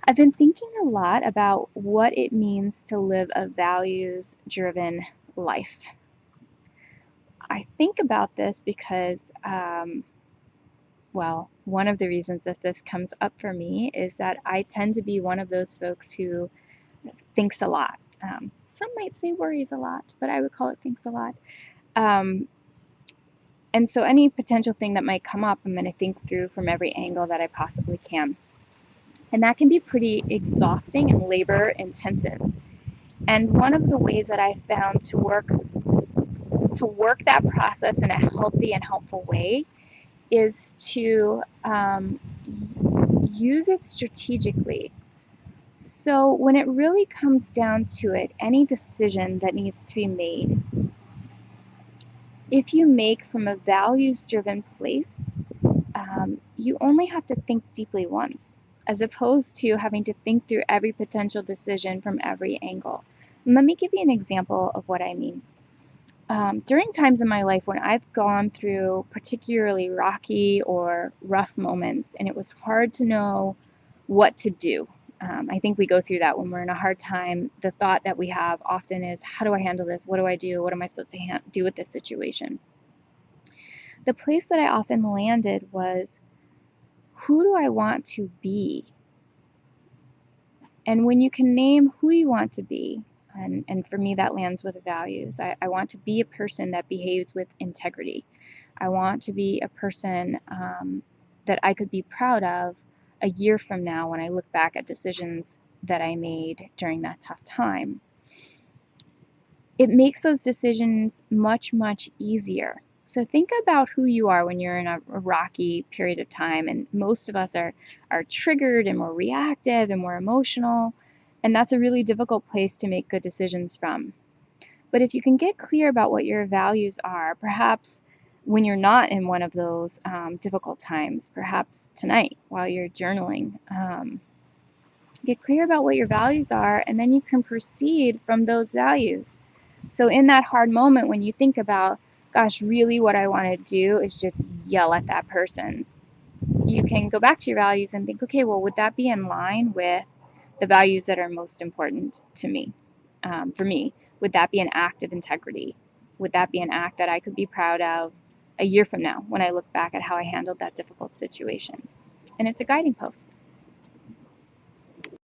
I've been thinking a lot about what it means to live a values-driven life. I think about this because, well, one of the reasons that this comes up for me is that I tend to be one of those folks who thinks a lot. Some might say worries a lot, but I would call it thinks a lot. Um, and so any potential thing that might come up, I'm going to think through from every angle that I possibly can. And that can be pretty exhausting and labor intensive. And one of the ways that I found to work that process in a healthy and helpful way is to use it strategically. So when it really comes down to it, any decision that needs to be made, if you make from a values-driven place, you only have to think deeply once, as opposed to having to think through every potential decision from every angle. And let me give you an example of what I mean. During times in my life when I've gone through particularly rocky or rough moments and it was hard to know what to do. I think we go through that when we're in a hard time. The thought that we have often is, how do I handle this? What do I do? What am I supposed to do with this situation? The place that I often landed was, who do I want to be? And when you can name who you want to be, and for me that lands with values. I want to be a person that behaves with integrity. I want to be a person that I could be proud of a year from now when I look back at decisions that I made during that tough time. It makes those decisions much, much easier. So think about who you are when you're in a rocky period of time, and most of us are triggered and more reactive and more emotional, and that's a really difficult place to make good decisions from. But if you can get clear about what your values are, perhaps when you're not in one of those difficult times, perhaps tonight while you're journaling, get clear about what your values are, and then you can proceed from those values. So in that hard moment when you think about, gosh, really what I want to do is just yell at that person, you can go back to your values and think, okay, well, would that be in line with the values that are most important to me? For me, would that be an act of integrity? Would that be an act that I could be proud of a year from now when I look back at how I handled that difficult situation? And it's a guiding post.